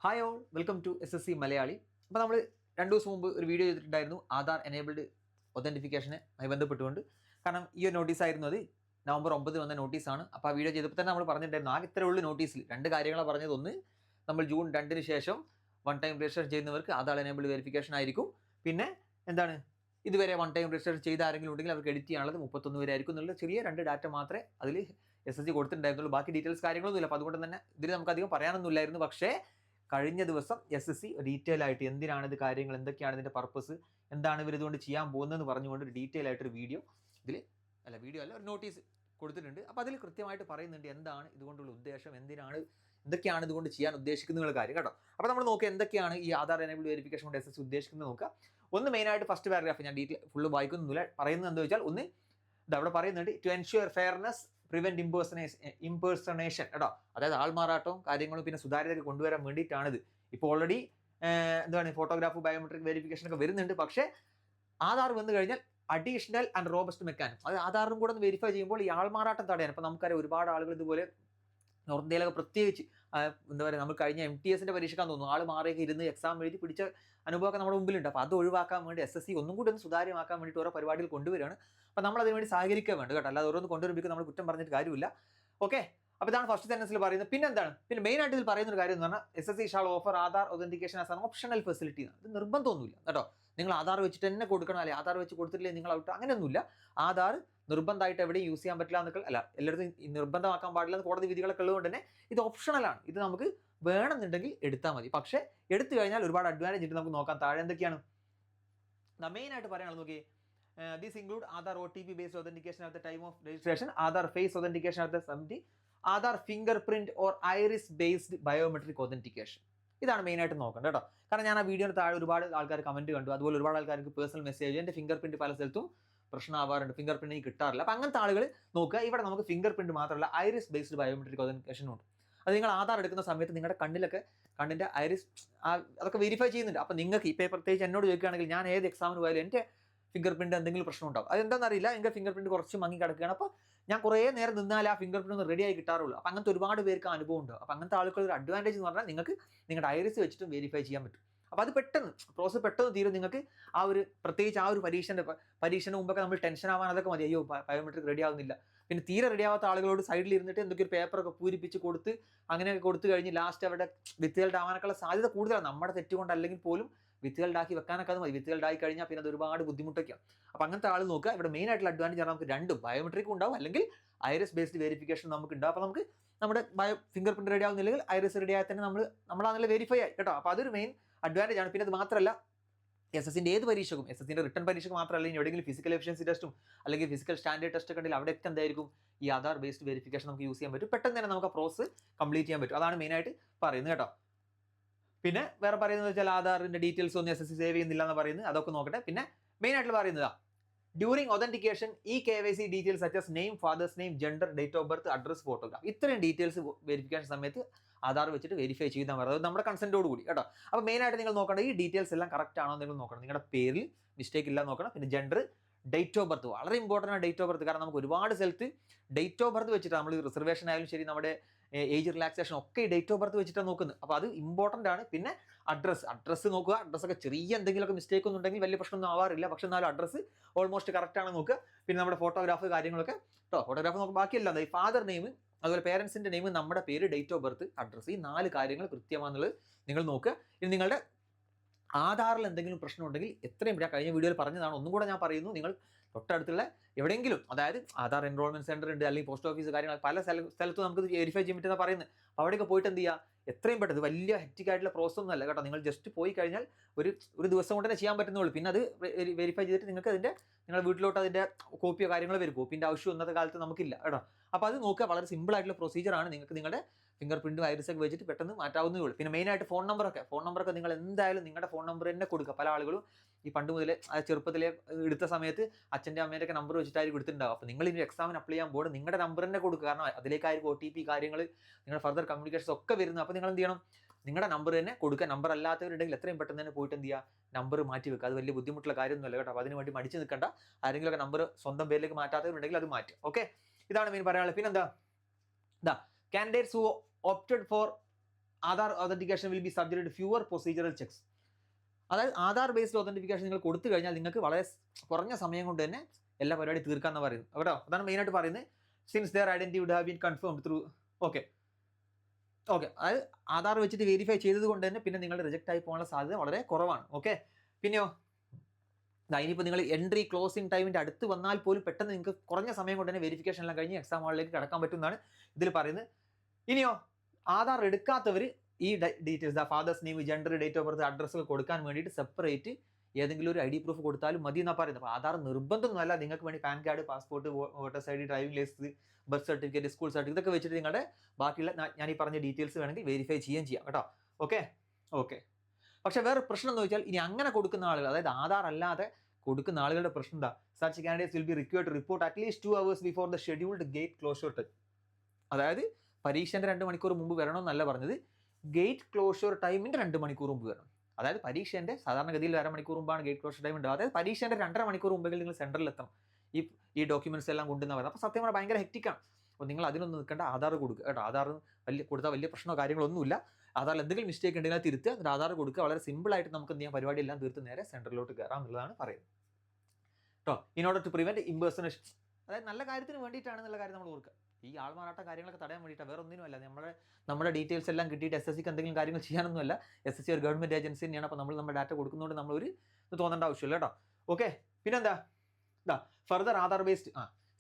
Hi all welcome to SSC Malayali. അപ്പോൾ നമ്മൾ 2 ദിവസം മുമ്പ് ഒരു വീഡിയോ ചെയ്തിട്ടുണ്ടായിരുന്നു ആധാർ എനേബിൾഡ് ഒതൻറ്റിഫിക്കേഷനുമായി ബന്ധപ്പെട്ടുകൊണ്ട്. കാരണം ഈ ഒരു നോട്ടീസ് ആയിരുന്നു അത് നവംബർ 9 വന്ന നോട്ടീസാണ്. അപ്പോൾ ആ വീഡിയോ ചെയ്തപ്പോൾ തന്നെ നമ്മൾ പറഞ്ഞിട്ടുണ്ടായിരുന്നു ആകെ ഇത്രയേ ഉള്ളൂ നോട്ടീസിൽ 2 കാര്യങ്ങളാണ് പറഞ്ഞത്. ഒന്ന്, നമ്മൾ ജൂൺ 2 ശേഷം വൺ ടൈം രജിസ്റ്റർ ചെയ്യുന്നവർക്ക് ആധാർ എനേബിൾഡ് വെരിഫിക്കേഷൻ ആയിരിക്കും. പിന്നെ എന്താണ്, ഇതുവരെ വൺ ടൈം രജിസ്റ്റർ ചെയ്ത ആരെങ്കിലും ഉണ്ടെങ്കിൽ അവർക്ക് എഡിറ്റ് ചെയ്യാനുള്ളത് 31 വരെ ആയിരിക്കും എന്നുള്ള ചെറിയ 2 ഡാറ്റ മാത്രമേ അതിൽ SSC കൊടുത്തിട്ടുണ്ടായിരുന്നുള്ളൂ. ബാക്കി ഡീറ്റെയിൽസ് കാര്യങ്ങളൊന്നുമില്ല. അപ്പോൾ അതുകൊണ്ട് തന്നെ ഇതിൽ നമുക്ക് അധികം പറയാനൊന്നുമില്ലായിരുന്നു. പക്ഷേ കഴിഞ്ഞ ദിവസം SSC ഡീറ്റെയിൽ ആയിട്ട് എന്തിനാണ് ഇത് കാര്യങ്ങൾ, എന്തൊക്കെയാണ് ഇതിൻ്റെ പർപ്പസ്, എന്താണ് ഇവർ ഇതുകൊണ്ട് ചെയ്യാൻ പോകുന്നതെന്ന് പറഞ്ഞുകൊണ്ട് ഒരു ഡീറ്റെയിൽ ആയിട്ടൊരു വീഡിയോ ഒരു നോട്ടീസ് കൊടുത്തിട്ടുണ്ട്. അപ്പോൾ അതിൽ കൃത്യമായിട്ട് പറയുന്നുണ്ട് എന്താണ് ഇതുകൊണ്ടുള്ള ഉദ്ദേശം, എന്തൊക്കെയാണ് ഇതുകൊണ്ട് ചെയ്യാൻ ഉദ്ദേശിക്കുന്ന കാര്യം കേട്ടോ. അപ്പോൾ നമ്മൾ നോക്കുക എന്തൊക്കെയാണ് ഈ ആധാർ എനേബിൾഡ് വെരിഫിക്കേഷൻ കൊണ്ട് SSC ഉദ്ദേശിക്കുന്നത് നോക്കുക. ഒന്ന് മെയിനായിട്ട് ഫസ്റ്റ് പാരഗ്രാഫ് ഞാൻ ഡീറ്റെയിൽ ഫുള്ള് വായിക്കുന്നില്ല. പറയുന്നത് എന്താ വെച്ചാൽ, ഒന്ന് അവിടെ പറയുന്നുണ്ട് to ensure fairness prevent impersonation കേട്ടോ. അതായത് ആൾമാറാട്ടവും കാര്യങ്ങളും പിന്നെ സുതാര്യത കൊണ്ടുവരാൻ വേണ്ടിയിട്ടാണിത്. ഇപ്പോൾ ഓൾറെഡി ഫോട്ടോഗ്രാഫ്, ബയോമെട്രിക് വെരിഫിക്കേഷൻ ഒക്കെ വരുന്നുണ്ട്. പക്ഷേ ആധാർ വന്നു കഴിഞ്ഞാൽ അഡീഷണൽ ആൻഡ് റോബസ്റ്റ് മെക്കാനിസം, അത് ആധാറും കൂടെ ഒന്ന് വെരിഫൈ ചെയ്യുമ്പോൾ ഈ ആൾമാറാട്ടം തടയാൻ. അപ്പോൾ നമുക്കറിയാം ഒരുപാട് ആളുകൾ ഇതുപോലെ നോർത്ത് ഇന്ത്യയിലൊക്കെ പ്രത്യേകിച്ച് നമ്മൾ കഴിഞ്ഞ MTS പരീക്ഷയ്ക്കാൻ തോന്നുന്നു ആൾ മാറിയൊക്കെ ഇരുന്ന് എക്സാം എഴുതി പിടിച്ച അനുഭവമൊക്കെ നമ്മുടെ മുമ്പിലുണ്ട്. അപ്പോൾ അത് ഒഴിവാക്കാൻ വേണ്ടി SSC ഒന്നും കൂടി ഒന്ന് സുതാര്യമാക്കാൻ വേണ്ടിയിട്ട് ഓരോ പരിപാടികൾ കൊണ്ടുവരികയാണ്. അപ്പോൾ നമ്മൾ അതിന് വേണ്ടി സഹകരിക്കാൻ വേണ്ട കേട്ടോ. അല്ലാതെ ഓരോന്ന് കൊണ്ടുവരുമ്പോൾ നമ്മൾ കുറ്റം പറഞ്ഞിട്ട് കാര്യമില്ല. ഓക്കെ, അപ്പോൾ ഇതാണ് ഫസ്റ്റ് സെന്റൻസിൽ പറയുന്നത്. പിന്നെ എന്താണ്, പിന്നെ മെയിൻ ആയിട്ട് ഇതിൽ പറയുന്ന ഒരു കാര്യം എന്ന് പറഞ്ഞാൽ SSC shall offer Aadhaar authentication as an optional facility. ഇത് നിർബന്ധമൊന്നുമില്ല കേട്ടോ. നിങ്ങൾ ആധാർ വെച്ചിട്ട് തന്നെ കൊടുക്കണം, അല്ലെ ആധാർ വെച്ച് കൊടുത്തിട്ടില്ലേ നിങ്ങൾ ഔട്ട്, അങ്ങനെയൊന്നുമില്ല. ആധാർ നിർബന്ധമായിട്ട് എവിടെയും യൂസ് ചെയ്യാൻ പറ്റില്ല എന്നൊക്കെ അല്ല, എല്ലായിടത്തും നിർബന്ധമാക്കാൻ പാടില്ല എന്ന് കോടതി വിധികളൊക്കെ ഉള്ളതുകൊണ്ട് തന്നെ ഇത് ഓപ്ഷണലാണ്. ഇത് നമുക്ക് വേണമെന്നുണ്ടെങ്കിൽ എടുത്താൽ മതി. പക്ഷേ എടുത്തു കഴിഞ്ഞാൽ ഒരുപാട് അഡ്വാൻറ്റേജ് ഉണ്ട്. നമുക്ക് നോക്കാം താഴെ എന്തൊക്കെയാണ് മെയിൻ ആയിട്ട് പറയാനുള്ളത്. നോക്കി, these include Aadhaar OTP based authentication at the time of registration, Aadhaar face authentication at the submit, Aadhaar finger print or iris based biometric authentication. ഇതാണ് മെയിനായിട്ട് നോക്കേണ്ടത് കേട്ടോ. കാരണം ഞാൻ ആ വീഡിയോയുടെ താഴെ ഒരുപാട് ആൾക്കാർ കമന്റ് കണ്ടു. അതുപോലെ ഒരുപാട് ആൾക്കാർക്ക് പേഴ്സണൽ മെസ്സേജ്, എൻ്റെ ഫിംഗർ പ്രിന്റ് പല സ്ഥലത്തും പ്രശ്നമാവാറുണ്ട്, ഫിംഗർ പ്രിന്റ് എനിക്ക് കിട്ടാറില്ല. അപ്പം അങ്ങനത്തെ ആളുകൾ നോക്കുക, ഇവിടെ നമുക്ക് ഫിംഗർ പ്രിന്റ് മാത്രമല്ല ഐറിസ് ബേസ്ഡ് ബയോമെട്രിക് ഒതന്റിക്കേഷനും ഉണ്ട്. അത് നിങ്ങൾ ആധാർ എടുക്കുന്ന സമയത്ത് നിങ്ങളുടെ കണ്ണിൻ്റെ ഐറിസ് അതൊക്കെ വെരിഫൈ ചെയ്യുന്നുണ്ട്. അപ്പം നിങ്ങൾക്ക് ഇപ്പോൾ പ്രത്യേകിച്ച് എന്നോട് ചോദിക്കുകയാണെങ്കിൽ ഞാൻ ഏത് എക്സാമിന് പോയാലും എൻ്റെ ഫിംഗർ പ്രിന്റ് എന്തെങ്കിലും പ്രശ്നം ഉണ്ടാവും. അതെന്താണെന്നറിയില്ല, എൻ്റെ ഫിംഗർ പ്രിന്റ് കുറച്ച് മങ്ങി കിടക്കുകയാണ്. അപ്പോൾ ഞാൻ കുറേ നേരം നിന്നാൽ ആ ഫിംഗർ പ്രിന്റ് ഒന്ന് റെഡി ആയി കിട്ടാറുള്ളൂ. അപ്പോൾ അങ്ങനത്തെ ഒരുപാട് പേർക്ക് അനുഭവം ഉണ്ട്. അപ്പോൾ അങ്ങനത്തെ ആളുകൾ ഒരു അഡ്വാൻറ്റേജ് എന്ന് പറഞ്ഞാൽ നിങ്ങൾക്ക് നിങ്ങളുടെ ഐറിസ് വെച്ചിട്ടും വെരിഫൈ ചെയ്യാൻ പറ്റും. അപ്പോൾ അത് പ്രോസസ്സ് പെട്ടെന്ന് തീരും. നിങ്ങൾക്ക് ആ ഒരു പ്രത്യേകിച്ച് ആ ഒരു പരീക്ഷന് മുമ്പൊക്കെ നമ്മൾ ടെൻഷൻ ആവാൻ അതൊക്കെ മതി. അയ്യോ ബയോമെട്രിക് റെഡി ആവുന്നില്ല. പിന്നെ തീരെ റെഡി ആവാത്ത ആളുകളോട് സൈഡിൽ ഇരുന്നിട്ട് എന്തൊക്കെ ഒരു പേപ്പറൊക്കെ പൂരിപ്പിച്ച് കൊടുത്ത് അങ്ങനെയൊക്കെ കൊടുത്തു കഴിഞ്ഞ് ലാസ്റ്റ് അവിടെ വിത്തുകളുടെ ആവാനൊക്കെയുള്ള സാധ്യത കൂടുതലാണ്. നമ്മുടെ തെറ്റുകൊണ്ട് അല്ലെങ്കിൽ പോലും വിത്തുകളുണ്ടാക്കി വെക്കാനൊക്കെ അത് മതി. വിത്തുകളുണ്ടായി കഴിഞ്ഞാൽ പിന്നെ അത് ഒരുപാട് ബുദ്ധിമുട്ടൊക്കെയാണ്. അപ്പോൾ അങ്ങനത്തെ ആൾ നോക്കുക. ഇവിടെ മെയിൻ ആയിട്ടുള്ള അഡ്വാൻറ്റേജ് ആണ് നമുക്ക് രണ്ടും ബയോമെട്രിക്കും ഉണ്ടാവും അല്ലെങ്കിൽ ഐറിസ് ബേസ്ഡ് വെരിഫിക്കേഷൻ നമുക്ക് ഉണ്ടാവും. അപ്പോൾ നമുക്ക് നമ്മുടെ ഫിംഗർ പ്രിന്റ് റെഡി ആവുന്നില്ലെങ്കിൽ ഐറിസ് റെഡി ആയാൽ തന്നെ നമ്മളങ്ങനെ വെരിഫൈ ആയി കേട്ടോ. അപ്പോൾ അതൊരു മെയിൻ അഡ്വാൻറ്റേജ് ആണ്. പിന്നെ അത് മാത്രമല്ല SSCൻ്റെ ഏത് പരീക്ഷക്കും, SSCൻ്റെ റിട്ടൺ പരീക്ഷയ്ക്ക് മാത്രമല്ല, ഇനി എവിടെയെങ്കിലും ഫിസിക്കൽ എഫിഷ്യൻസി ടെസ്റ്റും അല്ലെങ്കിൽ ഫിസിക്കൽ സ്റ്റാൻഡേർഡ് ടെസ്റ്റ് ഒക്കെ ഉണ്ടെങ്കിൽ അവിടെയൊക്കെ എന്തായിരിക്കും ഈ ആധാർ ബേസ്ഡ് വെരിഫിക്കേഷൻ നമുക്ക് യൂസ് ചെയ്യാൻ പറ്റും. പെട്ടെന്ന് തന്നെ നമുക്ക് ആ പ്രോസസ് കംപ്ലീറ്റ് ചെയ്യാൻ പറ്റും. അതാണ് മെയിനായിട്ട് പറയുന്നത് കേട്ടോ. പിന്നെ വേറെ പറയുന്നത് വെച്ചാൽ ആധാറിൻ്റെ ഡീറ്റെയിൽസ് ഒന്നും SSC സേവ് ചെയ്യുന്നില്ല എന്ന് പറയുന്നത്, അതൊക്കെ നോക്കട്ടെ. പിന്നെ മെയിനായിട്ട് പറയുന്നതാ ഡ്യൂറിങ് ഒതന്റിക്കേഷൻ ഈ KYC details such as name, fathers name, gender, date of birth, address, photograph, ഇത്രയും ഡീറ്റെയിൽസ് വെരിഫിക്കേഷൻ സമയത്ത് ആധാർ വെച്ചിട്ട് വെരിഫൈ ചെയ്താൽ മതി. അത് നമ്മുടെ കൺസെൻറ്റോട് കൂടി കേട്ടോ. അപ്പോൾ മെയിനായിട്ട് നിങ്ങൾ നോക്കേണ്ടത് ഈ ഡീറ്റെയിൽസ് എല്ലാം കറക്റ്റ് ആണോ നിങ്ങൾ നോക്കണം. നിങ്ങളുടെ പേരിൽ മിസ്റ്റേക്ക് ഇല്ല നോക്കണം. പിന്നെ ജെൻഡർ, ഡേറ്റ് ഓഫ് ബർത്ത് വളരെ ഇമ്പോർട്ടൻ്റ് ആണ്. ഡേറ്റ് ഓഫ് ബർത്ത് കാരണം നമുക്ക് ഒരുപാട് സ്ഥലത്ത് ഡേറ്റ് ഓഫ് ബർത്ത് വെച്ചിട്ട് നമ്മൾ റിസർവേഷൻ ആയാലും ശരി, നമ്മുടെ ഏജ് റിലാക്സേഷൻ ഒക്കെ ഈ ഡേറ്റ് ഓഫ് ബർത്ത് വെച്ചിട്ടാണ് നോക്കുന്നത്. അപ്പോൾ അത് ഇമ്പോർട്ടൻ്റ് ആണ്. പിന്നെ അഡ്രസ്സ് നോക്കുക. അഡ്രസ്സൊക്കെ ചെറിയ എന്തെങ്കിലുമൊക്കെ മിസ്റ്റേക്ക് ഒന്നും ഉണ്ടെങ്കിൽ വലിയ പ്രശ്നമൊന്നും ആവാറില്ല. പക്ഷെ എന്നാലും അഡ്രസ്സ് ഓൾമോസ്റ്റ് കറക്റ്റ് ആണ് നോക്കുക. പിന്നെ നമ്മുടെ ഫോട്ടോഗ്രാഫ് കാര്യങ്ങളൊക്കെ കേട്ടോ. ഫോട്ടോഗ്രാഫ് നോക്കുക. ബാക്കിയല്ല ഈ ഫാദർ നെയിം, അതുപോലെ പേരൻസിൻ്റെ നെയിം, നമ്മുടെ പേര്, ഡേറ്റ് ഓഫ് ബർത്ത്, അഡ്രസ്സ്, ഈ 4 കാര്യങ്ങൾ കൃത്യമാണെന്നുള്ളത് നിങ്ങൾ നോക്കുക. ഇനി നിങ്ങളുടെ ആധാറിൽ എന്തെങ്കിലും പ്രശ്നം ഉണ്ടെങ്കിൽ എത്രയും ഞാൻ കഴിഞ്ഞ വീഡിയോയിൽ പറഞ്ഞതാണ്, ഒന്നും കൂടെ ഞാൻ പറയുന്നു, നിങ്ങൾ തൊട്ടടുത്തുള്ള എവിടെയെങ്കിലും, അതായത് ആധാർ എൻറോൾമെന്റ് സെന്റർ ഉണ്ട് അല്ലെങ്കിൽ പോസ്റ്റ് ഓഫീസ് കാര്യങ്ങൾ പല സ്ഥലത്തും നമുക്ക് വെരിഫൈ ചെയ്യാൻ പറ്റുന്ന പറയുന്നത്. അപ്പോൾ അവിടെയൊക്കെ പോയിട്ട് എന്ത് ചെയ്യുക, എത്രയും പെട്ടെന്ന്, വലിയ ഹെക്റ്റിക് ആയിട്ടുള്ള പ്രോസസ് ഒന്നും അല്ല കേട്ടോ. നിങ്ങൾ ജസ്റ്റ് പോയി കഴിഞ്ഞാൽ ഒരു ദിവസം കൊണ്ട് തന്നെ ചെയ്യാൻ പറ്റുന്നുള്ളൂ. പിന്നെ അത് വെരിഫൈ ചെയ്തിട്ട് നിങ്ങൾക്ക് നിങ്ങളുടെ വീട്ടിലോട്ട് അതിൻ്റെ കോപ്പിയോ കാര്യങ്ങളോ വരും. കോപ്പിൻ്റെ ആവശ്യം ഇന്നത്തെ കാലത്ത് നമുക്കില്ല കേട്ടോ. അപ്പോൾ അത് നോക്കുക, വളരെ സിമ്പിൾ ആയിട്ടുള്ള പ്രൊസീജിയറാണ്. നിങ്ങൾക്ക് നിങ്ങളുടെ ഫിംഗർ പ്രിന്റും ഐറിസൊക്കെ വെച്ചിട്ട് പെട്ടെന്ന് മാറ്റാവുന്നേ ഉള്ളൂ. പിന്നെ മെയിനായിട്ട് ഫോൺ നമ്പറൊക്കെ നിങ്ങൾ എന്തായാലും നിങ്ങളുടെ ഫോൺ നമ്പർ തന്നെ കൊടുക്കുക. പല ആളുകളും ഈ പണ്ട് മുതലേ ചെറുപ്പത്തിലെ എടുത്ത സമയത്ത് അച്ഛൻ്റെ അമ്മേൻ്റെ ഒക്കെ നമ്പർ വെച്ചിട്ടായിരിക്കും എടുത്തിട്ടുണ്ടാവും. അപ്പോൾ നിങ്ങൾ ഇനി എക്സാമിന് അപ്ലൈ ചെയ്യാൻ പോകുമ്പോൾ നിങ്ങളുടെ നമ്പർ തന്നെ കൊടുക്കുക. കാരണം അതിലേക്കായിരിക്കും OTP കാര്യങ്ങൾ, നിങ്ങളുടെ ഫർദർ കമ്മ്യൂണിക്കേഷൻസ് ഒക്കെ വരുന്നത്. അപ്പോൾ നിങ്ങൾ എന്ത് ചെയ്യണം, നിങ്ങളുടെ നമ്പർ തന്നെ കൊടുക്കുക. നമ്പർ അല്ലാത്തവരുണ്ടെങ്കിൽ എത്രയും പെട്ടെന്ന് തന്നെ പോയിട്ട് എന്ത് ചെയ്യുക, നമ്പർ മാറ്റി വെക്കുക. അത് വലിയ ബുദ്ധിമുട്ടുള്ള കാര്യമൊന്നുമല്ല കേട്ടോ. അപ്പോൾ അതിന് വേണ്ടി മടിച്ച് നിൽക്കേണ്ട. ആരെങ്കിലുമൊക്കെ നമ്പർ സ്വന്തം പേരിലേക്ക് മാറ്റാത്തവരുണ്ടെങ്കിൽ അത് മാറ്റുക. ഓക്കെ, ഇതാണ് മെയിൻ പറയാനുള്ളത്. പിന്നെന്താ, candidates who opted four Aadhaar authentication will be subject to fewer procedural checks. അതായത് ആധാർ ബേസ്ഡ് ഒതന്റിഫിക്കേഷൻ നിങ്ങൾ കൊടുത്തു കഴിഞ്ഞാൽ നിങ്ങൾക്ക് വളരെ കുറഞ്ഞ സമയം കൊണ്ട് തന്നെ എല്ലാ പരിപാടി തീർക്കാമെന്ന് പറയുന്നത് കേട്ടോ. അതാണ് മെയിനായിട്ട് പറയുന്നത്. Since their identity would have been confirmed through okay അതായത് ആധാർ വെച്ചിട്ട് വെരിഫൈ ചെയ്തത് കൊണ്ട് തന്നെ പിന്നെ നിങ്ങൾ റിജക്റ്റ് ആയി പോകാനുള്ള സാധ്യത വളരെ കുറവാണ്. ഓക്കെ, പിന്നെയോ ഇനിയിപ്പോൾ നിങ്ങൾ എൻട്രി ക്ലോസിംഗ് ടൈമിൻ്റെ അടുത്ത് വന്നാൽ പോലും പെട്ടെന്ന് നിങ്ങൾക്ക് കുറഞ്ഞ സമയം കൊണ്ട് തന്നെ വെരിഫിക്കേഷൻ എല്ലാം കഴിഞ്ഞ് എക്സാം ഹാളിലേക്ക് കടക്കാൻ പറ്റുമെന്നാണ് ഇതിൽ പറയുന്നത്. ഇനിയോ ആധാർ എടുക്കാത്തവർ ഈ details fathers name, gender, date of birth, address ഒക്കെ കൊടുക്കാൻ വേണ്ടിയിട്ട് സെപ്പറേറ്റ് ഏതെങ്കിലും ഒരു ID പ്രൂഫ് കൊടുത്താലും മതി എന്നാണ് പറയുന്നത്. അപ്പോൾ ആധാർ നിർബന്ധമൊന്നുമല്ല, നിങ്ങൾക്ക് വേണ്ടി pan card, passport, voters ID, driving licence, birth certificate, school certificate ഇതൊക്കെ വെച്ചിട്ട് നിങ്ങളുടെ ബാക്കിയുള്ള ഞാൻ ഈ പറഞ്ഞ ഡീറ്റെയിൽസ് വേണമെങ്കിൽ വെരിഫൈ ചെയ്യാൻ കേട്ടോ. ഓക്കെ പക്ഷേ വേറെ പ്രശ്നം എന്ന് വെച്ചാൽ ഇനി അങ്ങനെ കൊടുക്കുന്ന ആളുകൾ, അതായത് ആധാർ അല്ലാതെ കൊടുക്കുന്ന ആളുകളുടെ പ്രശ്നം എന്താ? Such candidates will be required to report at least 2 hours before the scheduled gate closure time. അതായത് പരീക്ഷേൻ്റെ 2 മണിക്കൂർ മുമ്പ് വരണമെന്നല്ല പറഞ്ഞത്, ഗേറ്റ് ക്ലോഷർ ടൈമിൻ്റെ 2 മണിക്കൂർ മുമ്പ് വരണം. അതായത് പരീക്ഷേൻ്റെ സാധാരണഗതിയിൽ 1/2 മണിക്കൂർ മുമ്പാണ് ഗേറ്റ് ക്ലോഷർ ടൈം ഉണ്ടാവുക. അതായത് പരീക്ഷേൻ്റെ 2.5 മണിക്കൂർ മുമ്പെങ്കിൽ നിങ്ങൾ സെൻറ്ററിൽ എത്തണം ഈ ഡോക്യുമെന്റ്സ് എല്ലാം കൊണ്ടുവന്ന് പറയുന്നത്. അപ്പോൾ സത്യം പറഞ്ഞാൽ ഭയങ്കര ഹെക്റ്റിക്കാണ്. അപ്പോൾ നിങ്ങൾ അതിനൊന്നും നിൽക്കേണ്ട, ആധാർ കൊടുക്കുക കേട്ടോ. ആധാർ കൊടുത്താൽ വലിയ പ്രശ്നമോ കാര്യങ്ങളൊന്നുമില്ല. ആധാറിൽ എന്തെങ്കിലും മിസ്റ്റേക്ക് ഉണ്ടെങ്കിൽ തിരുത്തുക, എന്നിട്ട് ആധാർ കൊടുക്കുക. വളരെ സിമ്പിളായിട്ട് നമുക്ക് എന്ത് ചെയ്യാം, പരിപാടി എല്ലാം തീർത്ത് നേരെ സെൻറ്ററിലോട്ട് കയറാം എന്നുള്ളതാണ് പറയുന്നത് കേട്ടോ. In order to prevent impersonation, അതായത് നല്ല കാര്യത്തിന് വേണ്ടിയിട്ടാണെന്നുള്ള കാര്യം നമ്മൾ ഓർക്കുക. ഈ ആൾമാറാട്ട കാര്യങ്ങളൊക്കെ തടയാൻ വേണ്ടിയിട്ടാണ്, വേറെ ഒന്നിനുമല്ല. നമ്മുടെ ഡീറ്റെയിൽസ് എല്ലാം കിട്ടിയിട്ട് SSCക്ക് എന്തെങ്കിലും കാര്യങ്ങൾ ചെയ്യാനൊന്നുമല്ല. SSC ഒരു ഗവൺമെൻറ് ഏജൻസി തന്നെയാണ്. അപ്പോൾ നമ്മൾ നമ്മുടെ ഡാറ്റ കൊടുക്കുന്നതുകൊണ്ട് നമ്മളൊരു തോന്നേണ്ട ആവശ്യമില്ല കേട്ടോ. ഓക്കെ, പിന്നെന്താ ഫർദർ ആധാർ ബേസ്ഡ്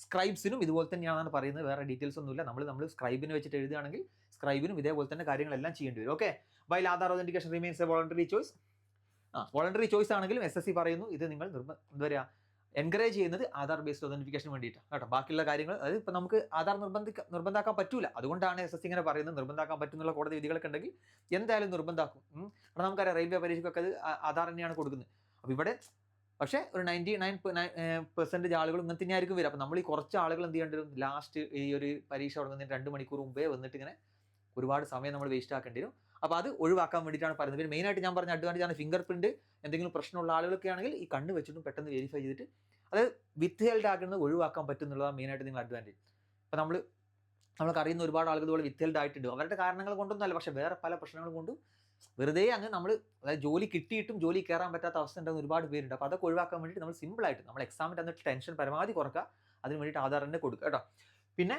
സ്ക്രൈബ്സിനും ഇതുപോലെ തന്നെയാണെന്ന് പറയുന്നത്. വേറെ ഡീറ്റെയിൽസ് ഒന്നുമില്ല. നമ്മൾ സ്ക്രൈബിന് വെച്ചിട്ട് എഴുതുകയാണെങ്കിൽ സ്ക്രൈബിനും ഇതേപോലെ തന്നെ കാര്യങ്ങളെല്ലാം ചെയ്യേണ്ടി വരും. Okay, while Aadhaar authentication remains A voluntary choice. Voluntary choice ആണെങ്കിലും SSC പറയുന്നു ഇത് നിങ്ങൾ എന്താ പറയുക, എൻകറേജ് ചെയ്യുന്നത് ആധാർ ബേസ്ഡ് ഒതന്റിഫിക്കേഷൻ വേണ്ടിയിട്ടാണ് കേട്ടോ. ബാക്കിയുള്ള കാര്യങ്ങൾ അതായത് ഇപ്പോൾ നമുക്ക് ആധാർ നിർബന്ധാക്കാൻ പറ്റൂല. അതുകൊണ്ടാണ് SSC ഇങ്ങനെ പറയുന്നത്. നിർബന്ധാക്കാൻ പറ്റുന്നുള്ള കോടതി വിധികളൊക്കെ ഉണ്ടെങ്കിൽ എന്തായാലും നിർബന്ധാക്കും. കാരണം നമുക്കറിയാം റെയിൽവേ പരീക്ഷയ്ക്കൊക്കെ അത് ആധാർ തന്നെയാണ് കൊടുക്കുന്നത്. അപ്പോൾ ഇവിടെ പക്ഷേ ഒരു 99% ആളുകൾ ഇങ്ങനെ തന്നെയായിരിക്കും വരിക. അപ്പോൾ നമ്മൾ ഈ കുറച്ച് ആളുകൾ എന്ത് ചെയ്യേണ്ടി വരും, ലാസ്റ്റ് ഈ ഒരു പരീക്ഷ തുടങ്ങുന്നതിന് 2 മണിക്കൂർ മുമ്പേ വന്നിട്ട് ഇങ്ങനെ ഒരുപാട് സമയം നമ്മൾ വേസ്റ്റ് ആക്കേണ്ടി വരും. അപ്പോൾ അത് ഒഴിവാക്കാൻ വേണ്ടിയിട്ടാണ് പറയുന്നത്. പിന്നെ മെയിനായിട്ട് ഞാൻ പറഞ്ഞ അഡ്വാൻറ്റേജ് ആണ് ഫിംഗർ പ്രിൻറ്റ്. എന്തെങ്കിലും പ്രശ്നമുള്ള ആളുകളൊക്കെ ആണെങ്കിൽ ഈ കണ്ണ് വെച്ചിട്ടും പെട്ടെന്ന് വെരിഫൈ ചെയ്തിട്ട് അത് വിത്ത് ഹെൽഡ് ആക്കുന്നത് ഒഴിവാക്കാൻ പറ്റുന്നുള്ളതാണ് മെയിനായിട്ട് നിങ്ങൾ അഡ്വാൻറ്റേജ്. അപ്പോൾ നമ്മൾക്ക് അറിയുന്ന ഒരുപാട് ആളുകൾ ഇതുപോലെ വിത്ത് ഹെൽഡ് ആയിട്ടുണ്ട്. അവരുടെ കാരണങ്ങൾ കൊണ്ടൊന്നുമല്ല, പക്ഷേ വേറെ പല പ്രശ്നങ്ങൾ കൊണ്ടും വെറുതെ അങ്ങ് നമ്മൾ അതായത് ജോലി കിട്ടിയിട്ടും ജോലി കയറാൻ പറ്റാത്ത അവസ്ഥ ഉണ്ടാകുന്ന ഒരുപാട് പേരുണ്ട്. അപ്പോൾ അതൊക്കെ ഒഴിവാക്കാൻ വേണ്ടിയിട്ട് നമ്മൾ സിമ്പിളായിട്ട് നമ്മൾ എക്സാമിൻ്റെ അന്നിട്ട് ടെൻഷൻ പരമാവധി കുറക്കുക. അതിന് വേണ്ടിയിട്ട് ആധാർ തന്നെ കൊടുക്കുക കേട്ടോ. പിന്നെ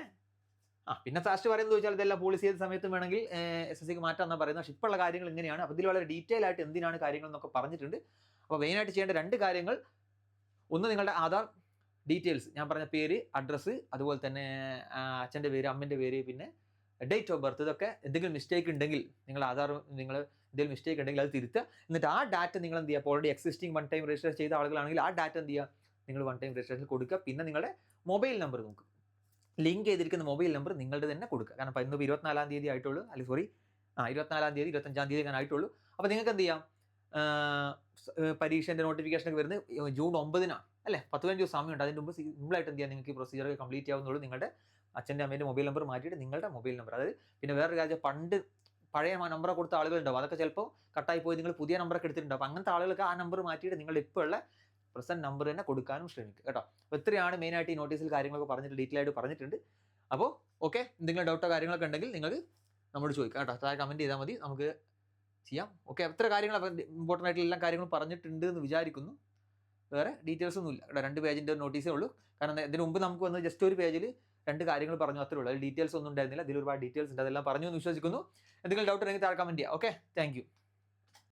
ഫാസ്റ്റ് പറയുന്നത് വെച്ചാൽ ഇതെല്ലാം പോളിസി ചെയ്ത സമയത്തും വേണമെങ്കിൽ SSCക്ക് മാറ്റാമെന്നാണ് പറയുന്നത്. പക്ഷേ ഇപ്പോഴുള്ള കാര്യങ്ങൾ ഇങ്ങനെയാണ്. അപ്പോൾ ഇതിൽ വളരെ ഡീറ്റെയിൽ ആയിട്ട് എന്തിനാണ് കാര്യങ്ങൾ എന്നൊക്കെ പറഞ്ഞിട്ടുണ്ട്. അപ്പോൾ മെയിനായിട്ട് ചെയ്യേണ്ട 2 കാര്യങ്ങൾ, ഒന്ന് നിങ്ങളുടെ ആധാർ ഡീറ്റെയിൽസ്, ഞാൻ പറഞ്ഞ പേര്, അഡ്രസ്സ്, അതുപോലെ തന്നെ അച്ഛൻ്റെ പേര്, അമ്മൻ്റെ പേര്, പിന്നെ ഡേറ്റ് ഓഫ് ബർത്ത്. ഇതൊക്കെ എന്തെങ്കിലും മിസ്റ്റേക്ക് ഉണ്ടെങ്കിൽ എന്തെങ്കിലും മിസ്റ്റേക്ക് ഉണ്ടെങ്കിൽ അത് തിരുത്തുക. എന്നിട്ട് ആ ഡാറ്റ നിങ്ങൾ എന്ത് ചെയ്യുക, അപ്പോൾ ഓൾറെഡി എക്സിസ്റ്റിംഗ് 1 ടൈം രജിസ്റ്റർ ചെയ്ത ആളുകളാണെങ്കിൽ ആ ഡാറ്റ എന്ത് ചെയ്യുക, നിങ്ങൾ 1 ടൈം രജിസ്ട്രേഷൻ കൊടുക്കുക. പിന്നെ നിങ്ങളുടെ മൊബൈൽ നമ്പർ നോക്കുക, ലിങ്ക് ചെയ്തിരിക്കുന്ന മൊബൈൽ നമ്പർ നിങ്ങളുടെ തന്നെ കൊടുക്കുക. കാരണം ഇന്നിപ്പോൾ 24-ാം തീയതി ആയിട്ടുള്ളൂ, 24-ാം തീയതി 25-ാം തീയതി അങ്ങനെ ആയിട്ടുള്ളൂ. അപ്പോൾ നിങ്ങൾക്ക് എന്ത് ചെയ്യാം, പരീക്ഷേൻ്റെ നോട്ടിഫിക്കേഷനൊക്കെ വരുന്നത് ജൂൺ 9-നാണ് അല്ലേ, 10-15 ദിവസം സമയമുണ്ട്. അതിന് മുമ്പ് സിമ്പിളായിട്ട് എന്ത് ചെയ്യാം, നിങ്ങൾക്ക് ഈ പ്രൊസീജിയർ കംപ്ലീറ്റ് ചെയ്യാവുന്നുള്ളൂ. നിങ്ങളുടെ അച്ഛൻ്റെ അമ്മേൻ്റെ മൊബൈൽ നമ്പർ മാറ്റിയിട്ട് നിങ്ങളുടെ മൊബൈൽ നമ്പർ, അതായത് പിന്നെ വേറൊരു കാര്യം, പഴയ നമ്പർ കൊടുത്ത ആളുകളുണ്ടാവും, അതൊക്കെ ചിലപ്പോൾ കട്ടായി പോയി നിങ്ങൾ പുതിയ നമ്പറൊക്കെ എടുത്തിട്ടുണ്ടാവും. അപ്പോൾ അങ്ങനത്തെ ആളുകൾക്ക് ആ നമ്പർ മാറ്റിയിട്ട് നിങ്ങളുടെ ഇപ്പോൾ ഉള്ള പ്രസൻറ്റ് നമ്പർ തന്നെ കൊടുക്കാനും ശ്രമിക്കുക കേട്ടോ. അപ്പോൾ ഇത്രയാണ് മെയിനായിട്ട് ഈ നോട്ടീസിൽ കാര്യങ്ങളൊക്കെ പറഞ്ഞിട്ട് ഡീറ്റെയിൽ ആയിട്ട് പറഞ്ഞിട്ടുണ്ട്. അപ്പോൾ ഓക്കെ, എന്തെങ്കിലും ഡൗട്ടോ കാര്യങ്ങളൊക്കെ ഉണ്ടെങ്കിൽ നിങ്ങൾക്ക് നമ്മോട് ചോദിക്കാം കേട്ടോ. താഴെ കമൻറ്റ് ചെയ്താൽ മതി, നമുക്ക് ചെയ്യാം. ഓക്കെ, എത്ര കാര്യങ്ങൾ ഇമ്പോർട്ടൻ്റ് ആയിട്ടുള്ള എല്ലാ കാര്യങ്ങളും പറഞ്ഞിട്ടുണ്ട് എന്ന് വിചാരിക്കുന്നു. വേറെ ഡീറ്റെയിൽസ് ഒന്നുമില്ല കേട്ടോ. 2 പേജിൻ്റെ നോട്ടീസേ ഉള്ളൂ. കാരണം ഇതിന് മുമ്പ് നമുക്ക് വന്നത് ജസ്റ്റ് ഒരു പേജിൽ 2 കാര്യങ്ങൾ പറഞ്ഞു, അത്രേ ഉള്ളൂ. അതിൽ ഡീറ്റെയിൽസ് ഒന്നും ഉണ്ടായിരുന്നില്ല. ഇതിൽ ഒരുപാട് ഡീറ്റെയിൽസ് ഉണ്ട്, അതെല്ലാം പറഞ്ഞു എന്ന് വിശ്വസിക്കുന്നു. എന്തെങ്കിലും ഡൗട്ട് ഉണ്ടെങ്കിൽ താഴെ കമൻറ്റ് ചെയ്യാം. Okay, thank you.